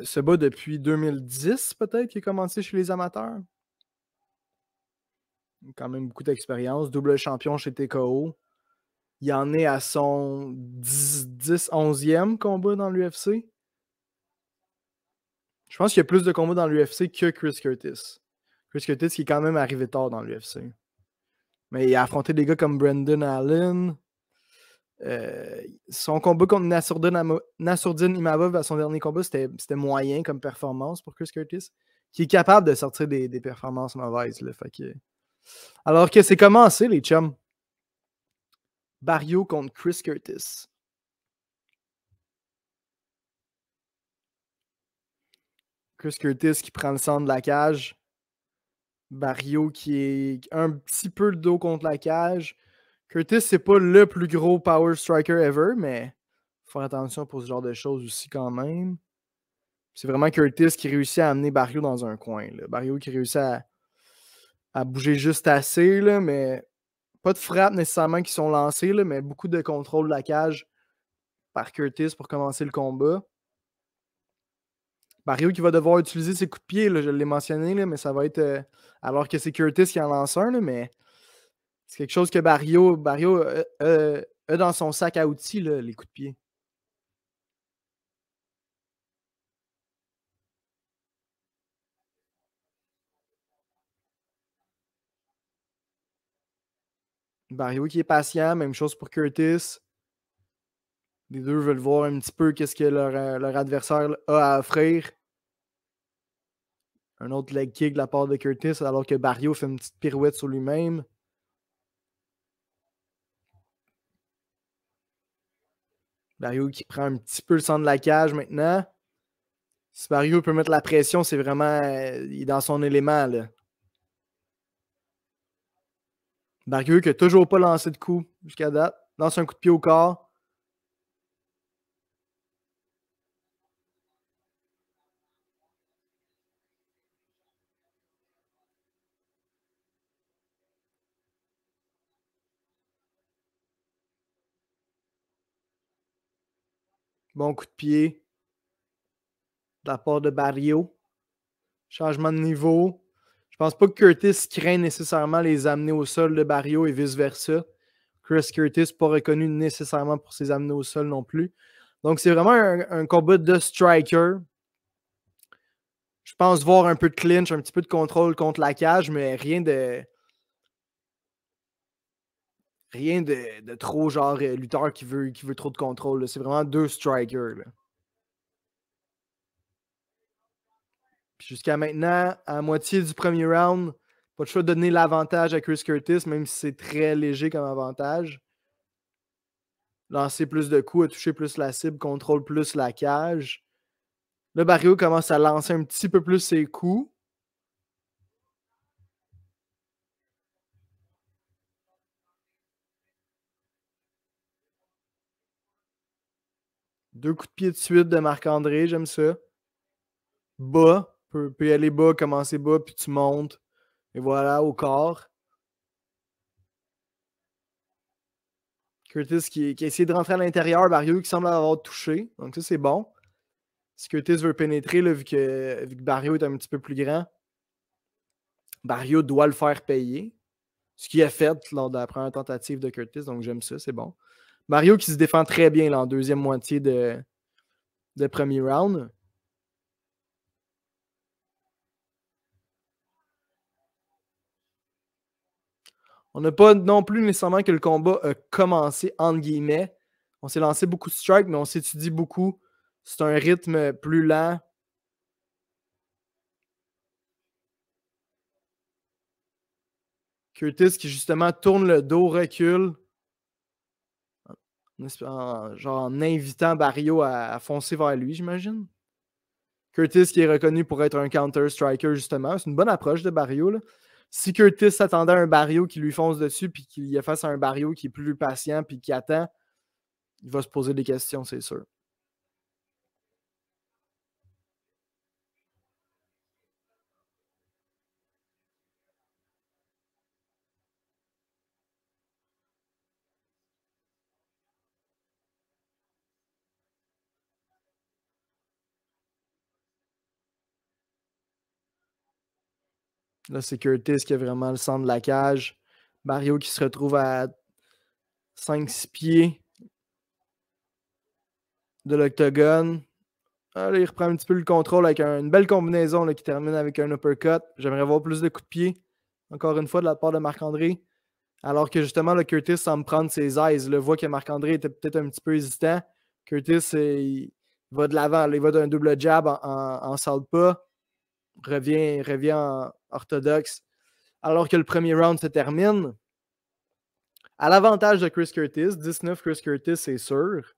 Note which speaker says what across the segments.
Speaker 1: se bat depuis 2010 peut-être qu'il a commencé chez les amateurs. Quand même beaucoup d'expérience, double champion chez TKO. Il en est à son 11e combat dans l'UFC. Je pense qu'il y a plus de combats dans l'UFC que Chris Curtis. Chris Curtis qui est quand même arrivé tard dans l'UFC. Mais il a affronté des gars comme Brendan Allen. Son combat contre Nassourdine Imavov à son dernier combat, c'était moyen comme performance pour Chris Curtis, qui est capable de sortir des performances mauvaises. Là, alors que c'est commencé, les chums. Barrio contre Chris Curtis. Chris Curtis qui prend le centre de la cage. Barrio qui est un petit peu le dos contre la cage. Curtis, c'est pas le plus gros power striker ever, mais faut faire attention pour ce genre de choses aussi quand même. C'est vraiment Curtis qui réussit à amener Barrio dans un coin. Là. Barrio qui réussit à bouger juste assez, là, mais pas de frappes nécessairement qui sont lancées, là, mais beaucoup de contrôle de la cage par Curtis pour commencer le combat. Barrio qui va devoir utiliser ses coups de pied, là, je l'ai mentionné, là, mais ça va être... alors que c'est Curtis qui en lance un, là, mais c'est quelque chose que Barrio a dans son sac à outils, là, les coups de pied. Barrio qui est patient, même chose pour Curtis. Les deux veulent voir un petit peu qu'est-ce que leur adversaire a à offrir. Un autre leg kick de la part de Curtis, alors que Barrio fait une petite pirouette sur lui-même. Barrio qui prend un petit peu le centre de la cage maintenant. Si Barrio peut mettre la pression, c'est vraiment... il est dans son élément, là. Barrio qui n'a toujours pas lancé de coup jusqu'à date. Lance un coup de pied au corps. Bon coup de pied de la part de Barrio. Changement de niveau. Je pense pas que Curtis craint nécessairement les amener au sol de Barrio et vice-versa. Chris Curtis pas reconnu nécessairement pour ses amener au sol non plus. Donc c'est vraiment un combat de striker. Je pense voir un peu de clinch, un petit peu de contrôle contre la cage, mais rien de trop genre lutteur qui veut trop de contrôle. C'est vraiment deux strikers. Là. Puis jusqu'à maintenant, à moitié du premier round, pas de choix de donner l'avantage à Chris Curtis, même si c'est très léger comme avantage. Lancer plus de coups, toucher plus la cible, contrôle plus la cage. Là, Barrio commence à lancer un petit peu plus ses coups. Deux coups de pied de suite de Marc-André, j'aime ça. Bas, peut y aller bas, commencer bas, puis tu montes. Et voilà, au corps. Curtis qui a essayé de rentrer à l'intérieur, Barrio qui semble avoir touché. Donc ça, c'est bon. Si Curtis veut pénétrer, là, vu que Barrio est un petit peu plus grand, Barrio doit le faire payer. Ce qu'il a fait lors de la première tentative de Curtis, donc j'aime ça, c'est bon. Barrio qui se défend très bien là, en deuxième moitié de premier round. On n'a pas non plus nécessairement que le combat a commencé, entre guillemets. On s'est lancé beaucoup de strikes, mais on s'étudie beaucoup. C'est un rythme plus lent. Curtis qui justement tourne le dos, recule. Genre en invitant Barrio à foncer vers lui, j'imagine. Curtis qui est reconnu pour être un counter-striker, justement. C'est une bonne approche de Barrio. Là. Si Curtis s'attendait à un Barrio qui lui fonce dessus puis qu'il y a face à un Barrio qui est plus patient puis qui attend, il va se poser des questions, c'est sûr. Là, c'est Curtis qui a vraiment le centre de la cage. Barrio qui se retrouve à 5-6 pieds de l'octogone. Ah, là, il reprend un petit peu le contrôle avec une belle combinaison là, qui termine avec un uppercut. J'aimerais voir plus de coups de pied, encore une fois, de la part de Marc-André. Alors que justement, le Curtis semble prendre ses aises. Là, voit que Marc-André était peut-être un petit peu hésitant. Curtis, il va de l'avant. Il va d'un double jab en southpaw. Revient en orthodoxe. Alors que le premier round se termine. À l'avantage de Chris Curtis. 19 Chris Curtis, c'est sûr.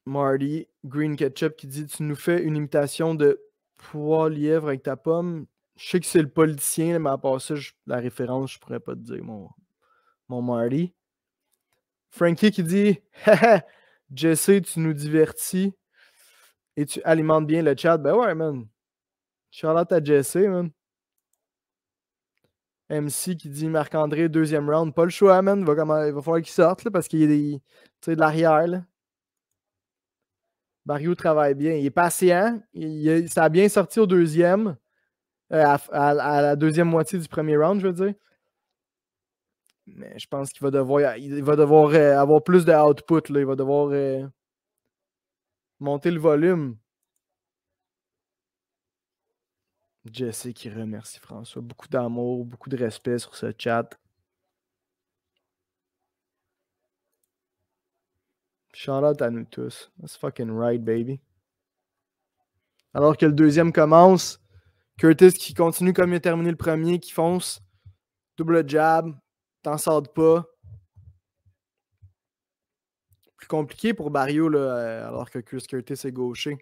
Speaker 1: Marty, Green Ketchup qui dit: Tu nous fais une imitation de Poilièvre avec ta pomme. Je sais que c'est le politicien, mais à part ça, la référence, je pourrais pas te dire mon Marty. Frankie qui dit: Jesse, tu nous divertis et tu alimentes bien le chat. Ben ouais, man. Shout out à Jesse, man. MC qui dit: Marc-André, deuxième round. Pas le choix, man. Il va falloir qu'il sorte là, parce qu'il y a de l'arrière. Là. Barrio travaille bien. Il est patient. Ça a bien sorti au deuxième. À la deuxième moitié du premier round, je veux dire. Mais je pense qu'il va devoir avoir plus de output. Là. Il va devoir monter le volume. Jesse qui remercie François. Beaucoup d'amour, beaucoup de respect sur ce chat. Shout out à nous tous. That's fucking right, baby. Alors que le deuxième commence, Curtis qui continue comme il a terminé le premier, qui fonce. Double jab. T'en sors pas. Plus compliqué pour Barrio, là, alors que Chris Curtis est gaucher.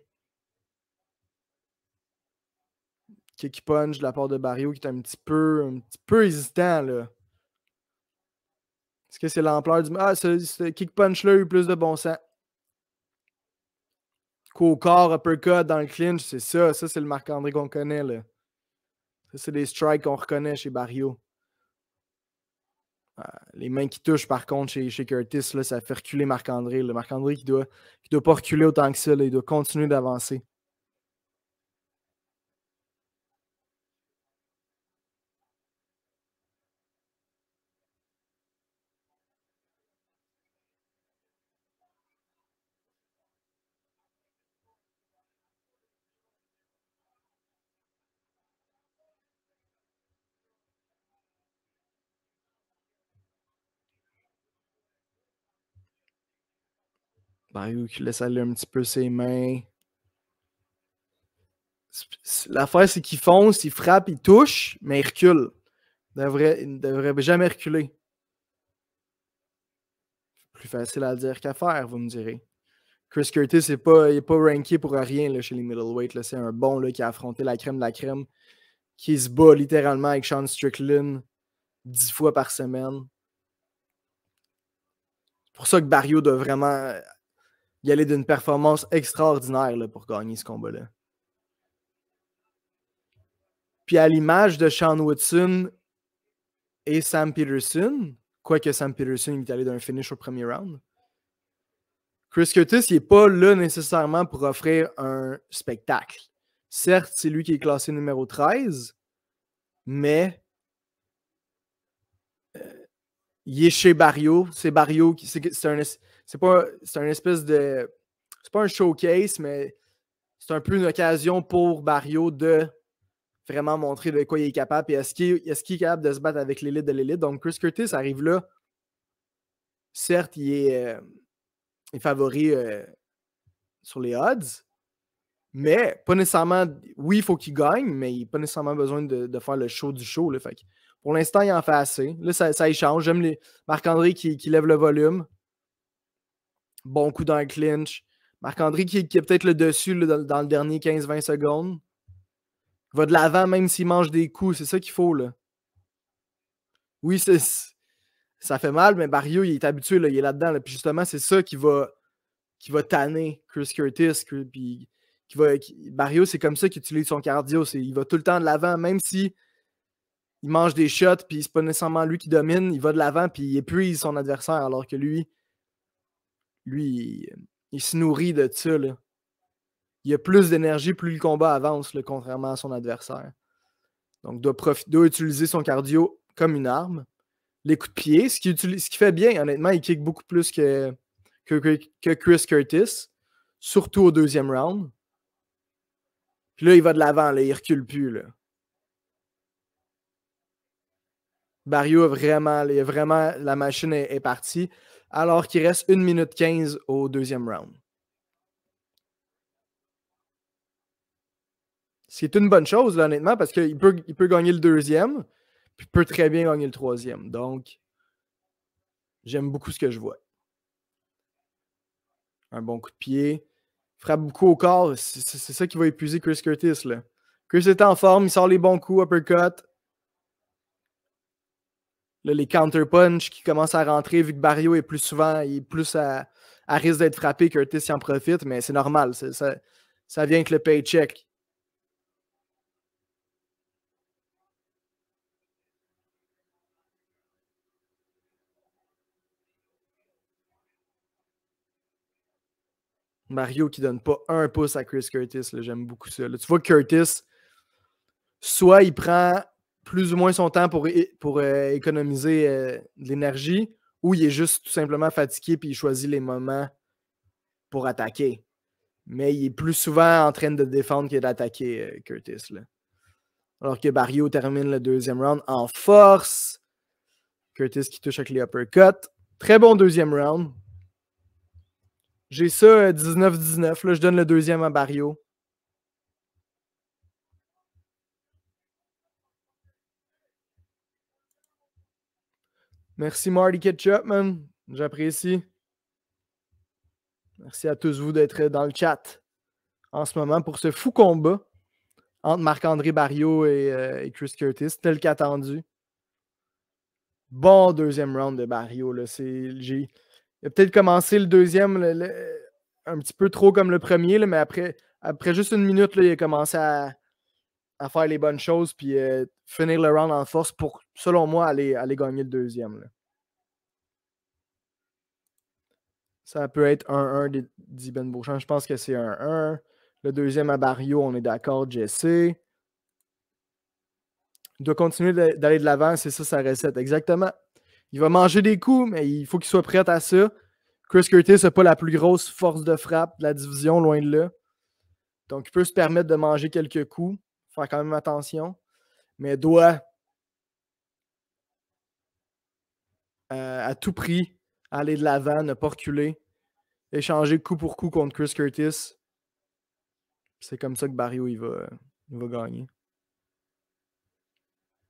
Speaker 1: Kick punch de la part de Barrio qui est un petit peu hésitant. Là. Est-ce que c'est l'ampleur du. Ah, ce kick punch-là a eu plus de bon sens. Coup au corps, uppercut dans le clinch, c'est ça. Ça, c'est le Marc-André qu'on connaît. Là. Ça, c'est des strikes qu'on reconnaît chez Barrio. Les mains qui touchent, par contre, chez Curtis, là, ça fait reculer Marc-André. Marc-André qui doit pas reculer autant que ça. Là, il doit continuer d'avancer. Barrio qui laisse aller un petit peu ses mains. L'affaire, c'est qu'il fonce, il frappe, il touche, mais il recule. Il ne devrait jamais reculer. Plus facile à dire qu'à faire, vous me direz. Chris Curtis n'est pas ranké pour rien là, chez les middleweight. C'est un bon là, qui a affronté la crème de la crème, qui se bat littéralement avec Sean Strickland 10 fois par semaine. C'est pour ça que Barrio doit vraiment y aller d'une performance extraordinaire là, pour gagner ce combat-là. Puis à l'image de Sean Woodson et Sam Peterson, quoique Sam Peterson est allé d'un finish au premier round, Chris Curtis, il n'est pas là nécessairement pour offrir un spectacle. Certes, c'est lui qui est classé numéro 13, mais il est chez Barrio. C'est Barrio qui. C'est pas un espèce de. C'est pas un showcase, mais c'est un peu une occasion pour Barrio de vraiment montrer de quoi il est capable et est-ce qu'il est capable de se battre avec l'élite de l'élite. Donc Chris Curtis arrive là. Certes, il est favori sur les odds, mais pas nécessairement. Oui, il faut qu'il gagne, mais il n'a pas nécessairement besoin de faire le show du show. Là, fait que pour l'instant, il en fait assez. Là, ça échange. J'aime Marc-André qui lève le volume. Bon coup dans le clinch. Marc-André qui a peut-être le dessus là, dans le dernier 15-20 secondes. Il va de l'avant même s'il mange des coups. C'est ça qu'il faut. Là. Oui, ça fait mal, mais Barrio, il est habitué. Là, il est là-dedans. Là. Puis justement, c'est ça qui va tanner Chris Curtis. Puis Barrio, c'est comme ça qu'il utilise son cardio. Il va tout le temps de l'avant, même si il mange des shots, puis c'est pas nécessairement lui qui domine. Il va de l'avant, puis il épuise son adversaire, alors que lui il se nourrit de ça. Là. il a plus d'énergie plus le combat avance, là, contrairement à son adversaire. Donc, doit utiliser son cardio comme une arme. Les coups de pied, ce qui fait bien, honnêtement, il kick beaucoup plus que Chris Curtis, surtout au deuxième round. Puis là, il va de l'avant, il recule plus. Là. Barrio a vraiment la machine est partie, alors qu'il reste 1 minute 15 au deuxième round. C'est une bonne chose, là, honnêtement, parce qu'il peut gagner le deuxième, puis il peut très bien gagner le troisième. Donc, j'aime beaucoup ce que je vois. Un bon coup de pied. Frappe beaucoup au corps. C'est ça qui va épuiser Chris Curtis. Là. Chris est en forme, il sort les bons coups, uppercut. Là, les counter-punch qui commencent à rentrer, vu que Barrio est plus souvent, il est plus à risque d'être frappé, Curtis y en profite, mais c'est normal. Ça vient avec le paycheck. Mario qui donne pas un pouce à Chris Curtis, j'aime beaucoup ça. Là, tu vois que Curtis, soit il prend plus ou moins son temps pour économiser de l'énergie, ou il est juste tout simplement fatigué puis il choisit les moments pour attaquer. Mais il est plus souvent en train de défendre que d'attaquer Curtis. Là. Alors que Barrio termine le deuxième round en force. Curtis qui touche avec les uppercuts. Très bon deuxième round. J'ai ça 19-19. Là, je donne le deuxième à Barrio. Merci Marty Ketchup, man. J'apprécie. Merci à tous vous d'être dans le chat en ce moment pour ce fou combat entre Marc-André Barrio et Chris Curtis, tel qu'attendu. Bon deuxième round de Barrio. Là. Il a peut-être commencé le deuxième un petit peu trop comme le premier, là, mais après juste une minute, là, il a commencé à faire les bonnes choses puis finir le round en force pour, selon moi, aller gagner le deuxième. Là. Ça peut être 1-1 dit Ben Beauchamp. Je pense que c'est 1-1. Le deuxième à Barrio, on est d'accord, Jesse. Il doit continuer d'aller de l'avant, c'est ça sa recette. Exactement. Il va manger des coups, mais il faut qu'il soit prêt à ça. Chris Curtis n'a pas la plus grosse force de frappe de la division, loin de là. Donc, il peut se permettre de manger quelques coups. Faire quand même attention. Mais doit à tout prix aller de l'avant, ne pas reculer. Échanger coup pour coup contre Chris Curtis. C'est comme ça que Barrio il va gagner.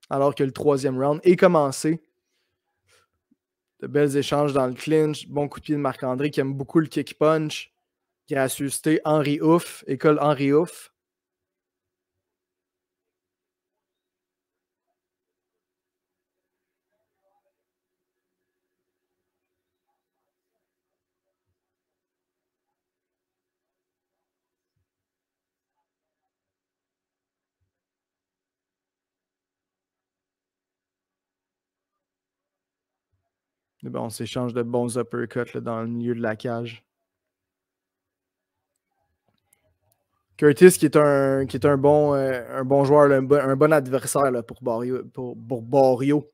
Speaker 1: Alors que le troisième round est commencé. De belles échanges dans le clinch. Bon coup de pied de Marc-André qui aime beaucoup le kick punch. Gracieuseté, Henri Ouf. École Henri Ouf. Bon, on s'échange de bons uppercuts là, dans le milieu de la cage. Curtis qui est un bon joueur, là, un bon adversaire là, pour Barrio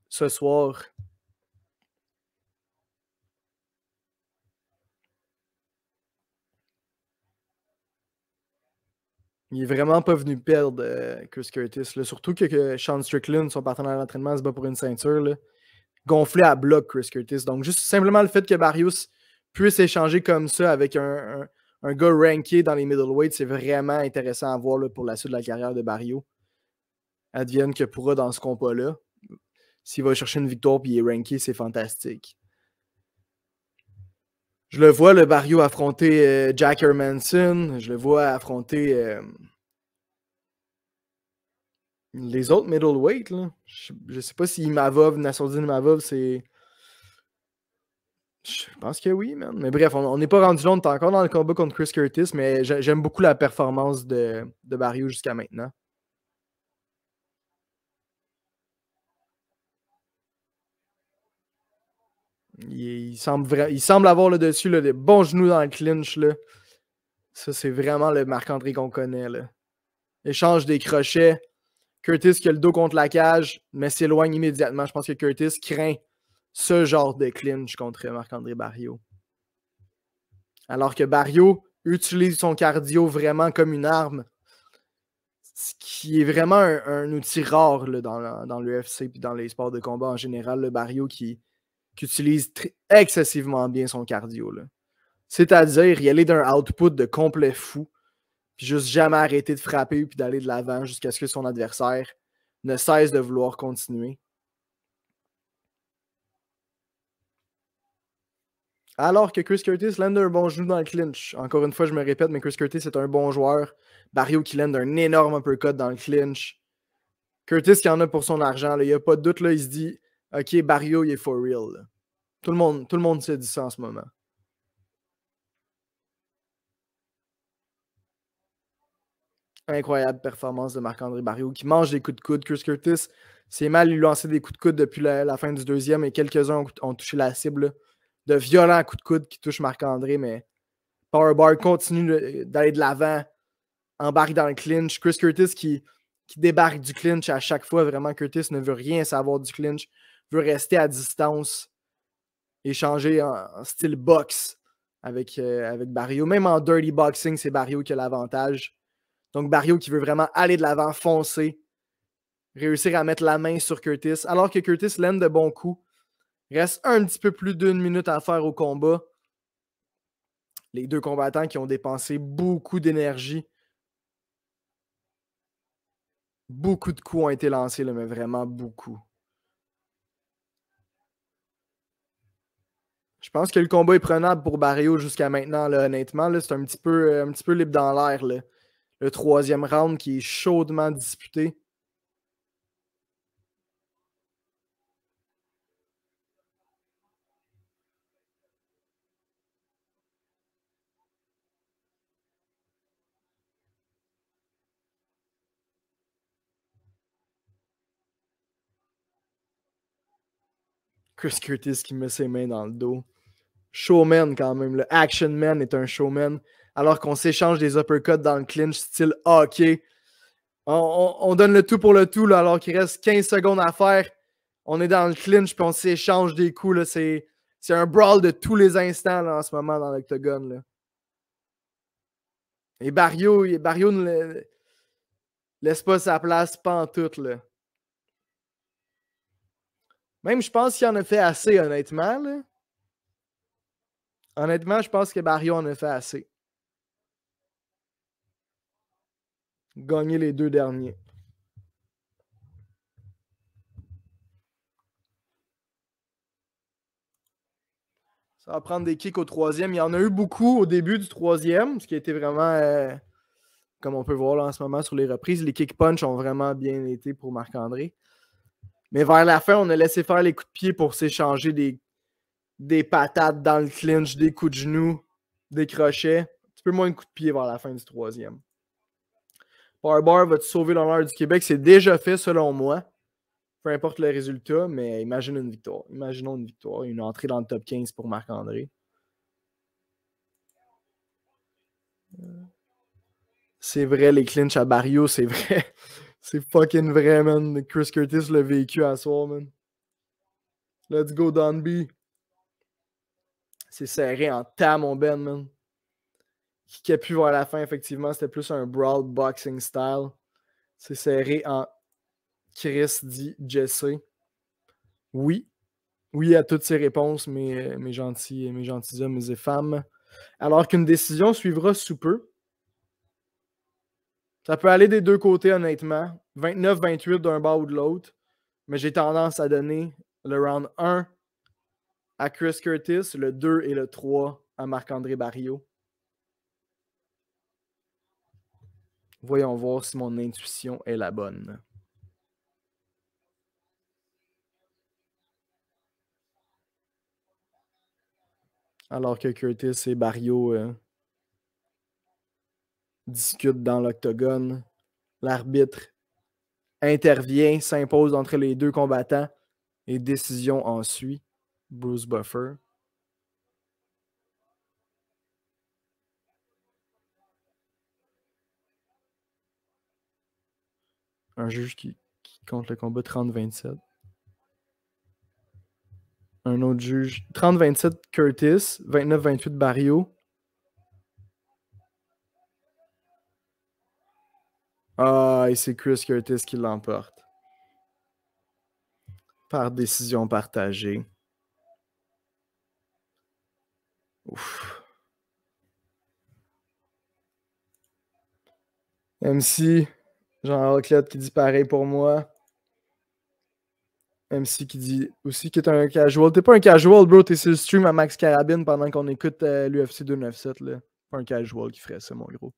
Speaker 1: ce soir. Il est vraiment pas venu perdre Chris Curtis. Là. Surtout que Sean Strickland, son partenaire d'entraînement, se bat pour une ceinture. Là. Gonflé à bloc, Chris Curtis. Donc, juste simplement le fait que Barrios puisse échanger comme ça avec un gars ranké dans les middleweights, c'est vraiment intéressant à voir là, pour la suite de la carrière de Barrio. Advienne que pourra dans ce combat-là. S'il va chercher une victoire et il est ranké, c'est fantastique. Je le vois, le Barrio, affronter Jack Hermanson. Je le vois affronter les autres middleweight. Là. Je sais pas si Imavov, Nassourdine Imavov, c'est... Je pense que oui, man. Mais bref, on n'est pas rendu long. On est encore dans le combat contre Chris Curtis, mais j'aime beaucoup la performance de Barrio jusqu'à maintenant. Il semble avoir le dessus, là, des bons genoux dans le clinch. Là. Ça, c'est vraiment le Marc-André qu'on connaît, là. Échange des crochets. Curtis qui a le dos contre la cage, mais s'éloigne immédiatement. Je pense que Curtis craint ce genre de clinch contre Marc-André Barriault. Alors que Barriault utilise son cardio vraiment comme une arme, ce qui est vraiment un outil rare là, dans l'UFC et dans les sports de combat en général. Le Barriault qui utilise excessivement bien son cardio. C'est-à-dire y aller d'un output de complet fou, puis juste jamais arrêter de frapper puis d'aller de l'avant jusqu'à ce que son adversaire ne cesse de vouloir continuer. Alors que Chris Curtis lande un bon genou dans le clinch. Encore une fois, je me répète, mais Chris Curtis est un bon joueur. Barriault qui lande un énorme uppercut dans le clinch. Curtis qui en a pour son argent. Il n'y a pas de doute. Là, il se dit OK, Barriault, il est for real. Là. Tout le monde se dit ça en ce moment. Incroyable performance de Marc-André Barriault qui mange des coups de coude. Chris Curtis s'est mal lui lancer des coups de coude depuis la fin du deuxième et quelques-uns ont touché la cible. Là. De violents coups de coude qui touchent Marc-André, mais Powerbar continue d'aller de l'avant, embarque dans le clinch. Chris Curtis qui débarque du clinch à chaque fois. Vraiment, Curtis ne veut rien savoir du clinch, veut rester à distance, échanger en style boxe avec Barriault. Même en dirty boxing, c'est Barriault qui a l'avantage. Donc, Barriault qui veut vraiment aller de l'avant, foncer, réussir à mettre la main sur Curtis. Alors que Curtis lène de bons coups. Il reste un petit peu plus d'1 minute à faire au combat. Les deux combattants qui ont dépensé beaucoup d'énergie. Beaucoup de coups ont été lancés, là, mais vraiment beaucoup. Je pense que le combat est prenable pour Barriault jusqu'à maintenant, là, honnêtement. Là, c'est un petit peu libre dans l'air. Le troisième round qui est chaudement disputé. Chris Curtis qui met ses mains dans le dos. Showman quand même. Le Action Man est un showman. Alors qu'on s'échange des uppercuts dans le clinch style hockey. On donne le tout pour le tout là, alors qu'il reste 15 secondes à faire. On est dans le clinch puis on s'échange des coups. Là. C'est un brawl de tous les instants là, en ce moment dans l'octogone. Et Barriault ne laisse pas sa place pantoute. Là. Même, je pense qu'il en a fait assez, honnêtement. Là. Honnêtement, je pense que Barriault en a fait assez. Gagner les deux derniers. Ça va prendre des kicks au troisième. Il y en a eu beaucoup au début du troisième, ce qui a été vraiment, comme on peut voir là en ce moment sur les reprises, les kick punch ont vraiment bien été pour Marc-André. Mais vers la fin, on a laissé faire les coups de pied pour s'échanger des patates dans le clinch, des coups de genoux, des crochets. Un petit peu moins de coups de pied vers la fin du troisième. Powerbar va te sauver l'honneur du Québec. C'est déjà fait selon moi. Peu importe le résultat, mais imagine une victoire. Imaginons une victoire, une entrée dans le top 15 pour Marc-André. C'est vrai, les clinches à Barriault, c'est vrai. C'est fucking vrai, man. Chris Curtis l'a vécu à soir, man. Let's go, Don B. C'est serré en tas, mon Ben, man. Qui a pu voir la fin, effectivement, c'était plus un brawl boxing style. C'est serré en Chris dit Jesse. Oui. Oui à toutes ces réponses, mes gentils hommes et femmes. Alors qu'une décision suivra sous peu. Ça peut aller des deux côtés, honnêtement. 29-28 d'un bord ou de l'autre. Mais j'ai tendance à donner le round 1 à Chris Curtis, le 2 et le 3 à Marc-André Barriault. Voyons voir si mon intuition est la bonne. Alors que Curtis et Barriault discutent dans l'octogone. L'arbitre intervient, s'impose entre les deux combattants et décision en suit. Bruce Buffer. Un juge qui compte le combat 30-27. Un autre juge. 30-27 Curtis, 29-28 Barrio. Ah, et c'est Chris Curtis qui l'emporte. Par décision partagée. Ouf. MC, Jean Raclette qui dit pareil pour moi. MC qui dit aussi que t'es un casual. T'es pas un casual, bro. T'es sur le stream à Max Carabine pendant qu'on écoute l'UFC 297. Là. Pas un casual qui ferait ça, mon gros.